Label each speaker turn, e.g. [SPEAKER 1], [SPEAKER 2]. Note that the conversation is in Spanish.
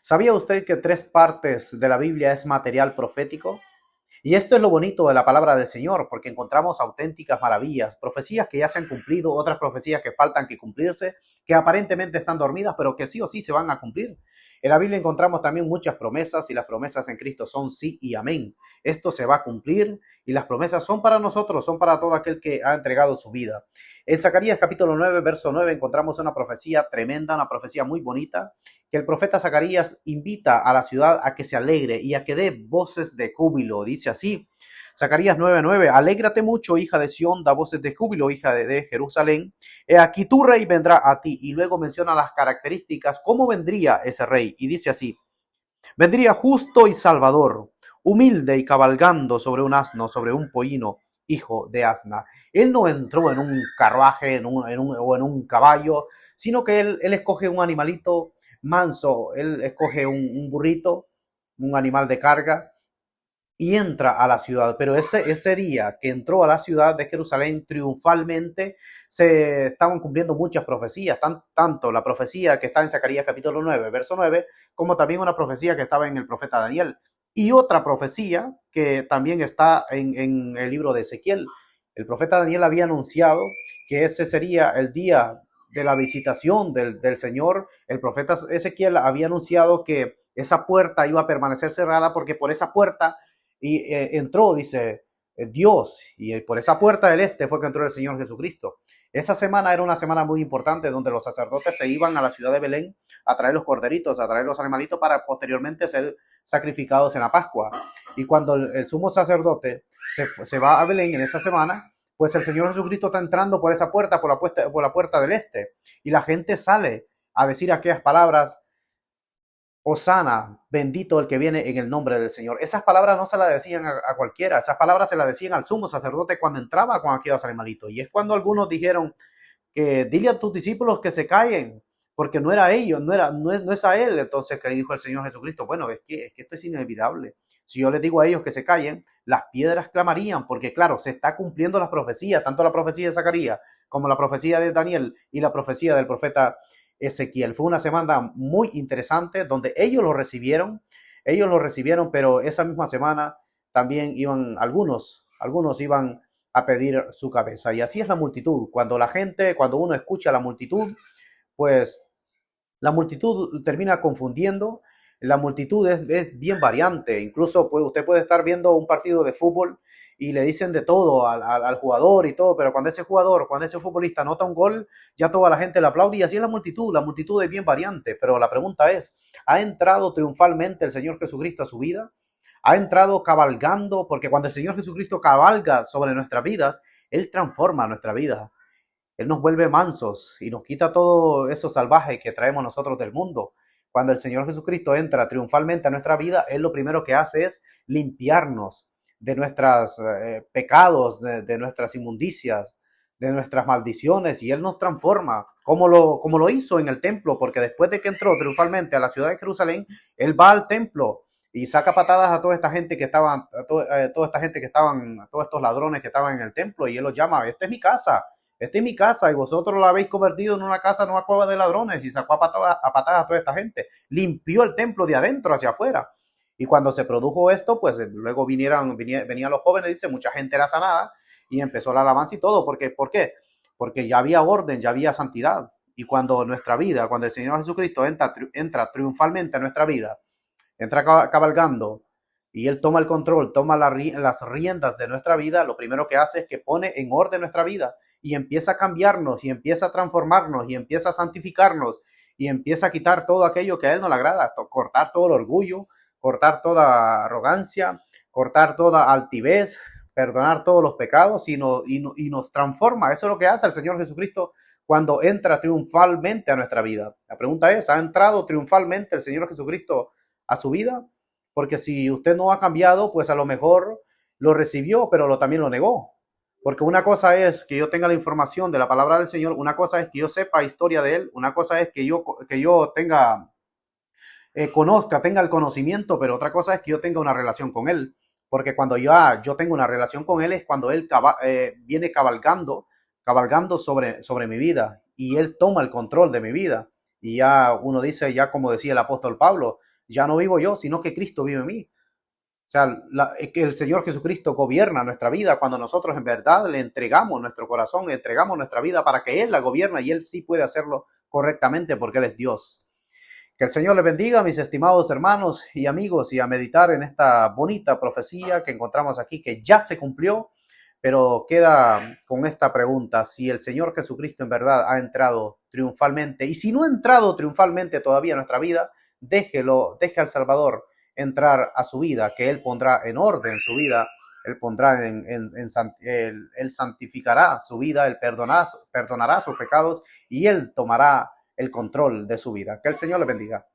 [SPEAKER 1] ¿Sabía usted que 3 partes de la Biblia es material profético? Y esto es lo bonito de la palabra del Señor, porque encontramos auténticas maravillas, profecías que ya se han cumplido, otras profecías que faltan que cumplirse, que aparentemente están dormidas, pero que sí o sí se van a cumplir. En la Biblia encontramos también muchas promesas y las promesas en Cristo son sí y amén. Esto se va a cumplir y las promesas son para nosotros, son para todo aquel que ha entregado su vida. En Zacarías capítulo 9, verso 9 encontramos una profecía tremenda, una profecía muy bonita, que el profeta Zacarías invita a la ciudad a que se alegre y a que dé voces de júbilo. Dice así, Zacarías 9:9, alégrate mucho, hija de Sión, da voces de júbilo, hija de Jerusalén. He aquí tu rey vendrá a ti. Y luego menciona las características, cómo vendría ese rey. Y dice así, vendría justo y salvador, humilde y cabalgando sobre un asno, sobre un pollino, hijo de asna. Él no entró en un carruaje o en un caballo, sino que él escoge un animalito manso, él escoge un burrito, un animal de carga, y entra a la ciudad. Pero ese día que entró a la ciudad de Jerusalén triunfalmente, se estaban cumpliendo muchas profecías, tanto la profecía que está en Zacarías capítulo 9, verso 9, como también una profecía que estaba en el profeta Daniel. Y otra profecía que también está en el libro de Ezequiel. El profeta Daniel había anunciado que ese sería el día de la visitación del Señor. El profeta Ezequiel había anunciado que esa puerta iba a permanecer cerrada porque por esa puerta y entró, dice Dios, y por esa puerta del este fue que entró el Señor Jesucristo. Esa semana era una semana muy importante donde los sacerdotes se iban a la ciudad de Belén a traer los corderitos, a traer los animalitos para posteriormente ser sacrificados en la Pascua. Y cuando el sumo sacerdote se va a Belén en esa semana, pues el Señor Jesucristo está entrando por esa puerta, por la puerta del este, y la gente sale a decir aquellas palabras: Hosana, bendito el que viene en el nombre del Señor. Esas palabras no se las decían a cualquiera, esas palabras se las decían al sumo sacerdote cuando entraba con aquellos animalitos. Y es cuando algunos dijeron que dile a tus discípulos que se callen, porque no era ellos, no es a él. Entonces, ¿qué dijo el Señor Jesucristo? Bueno, es que esto es inevitable. Si yo les digo a ellos que se callen, las piedras clamarían, porque claro, se está cumpliendo las profecías, tanto la profecía de Zacarías como la profecía de Daniel y la profecía del profeta Ezequiel. Fue una semana muy interesante donde ellos lo recibieron, pero esa misma semana también iban algunos iban a pedir su cabeza. Y así es la multitud. Cuando uno escucha a la multitud, pues la multitud termina confundiendo. La multitud es bien variante. Incluso usted puede estar viendo un partido de fútbol y le dicen de todo al jugador y todo, pero cuando ese futbolista anota un gol, ya toda la gente le aplaude y así es la multitud es bien variante, pero la pregunta es, ¿ha entrado triunfalmente el Señor Jesucristo a su vida? ¿Ha entrado cabalgando? Porque cuando el Señor Jesucristo cabalga sobre nuestras vidas, Él transforma nuestra vida. Él nos vuelve mansos y nos quita todo eso salvaje que traemos nosotros del mundo. Cuando el Señor Jesucristo entra triunfalmente a nuestra vida, Él lo primero que hace es limpiarnos de nuestros pecados, de nuestras inmundicias, de nuestras maldiciones, y Él nos transforma, como lo hizo en el templo, porque después de que entró triunfalmente a la ciudad de Jerusalén, Él va al templo y saca patadas a toda esta gente que estaban, toda esta gente que estaban, a todos estos ladrones que estaban en el templo, y Él los llama: esta es mi casa, esta es mi casa, y vosotros la habéis convertido en una casa, en una cueva de ladrones. Y sacó a patadas a toda esta gente. Limpió el templo de adentro hacia afuera. Y cuando se produjo esto, pues luego venían los jóvenes, dice, mucha gente era sanada y empezó la alabanza y todo. ¿Por qué? Porque ya había orden, ya había santidad. Y cuando el Señor Jesucristo entra triunfalmente a nuestra vida, entra cabalgando y Él toma el control, toma las riendas de nuestra vida, lo primero que hace es que pone en orden nuestra vida y empieza a cambiarnos y empieza a transformarnos y empieza a santificarnos y empieza a quitar todo aquello que a Él no le agrada, cortar todo el orgullo, cortar toda arrogancia, cortar toda altivez, perdonar todos los pecados y nos transforma. Eso es lo que hace el Señor Jesucristo cuando entra triunfalmente a nuestra vida. La pregunta es, ¿ha entrado triunfalmente el Señor Jesucristo a su vida? Porque si usted no ha cambiado, pues a lo mejor lo recibió, pero también lo negó. Porque una cosa es que yo tenga la información de la palabra del Señor, una cosa es que yo sepa historia de Él, una cosa es que yo tenga el conocimiento, pero otra cosa es que yo tenga una relación con Él. Porque cuando yo tengo una relación con Él es cuando Él viene cabalgando sobre mi vida y Él toma el control de mi vida. Y ya uno dice, ya como decía el apóstol Pablo, ya no vivo yo, sino que Cristo vive en mí. O sea, que el Señor Jesucristo gobierna nuestra vida cuando nosotros en verdad le entregamos nuestro corazón, le entregamos nuestra vida para que Él la gobierne y Él sí puede hacerlo correctamente porque Él es Dios. Que el Señor les bendiga, mis estimados hermanos y amigos, y a meditar en esta bonita profecía que encontramos aquí, que ya se cumplió, pero queda con esta pregunta: si el Señor Jesucristo en verdad ha entrado triunfalmente, y si no ha entrado triunfalmente todavía en nuestra vida, deje al Salvador entrar a su vida, que Él pondrá en orden su vida, Él pondrá Él santificará su vida, Él perdonará sus pecados y Él tomará el control de su vida. Que el Señor le bendiga.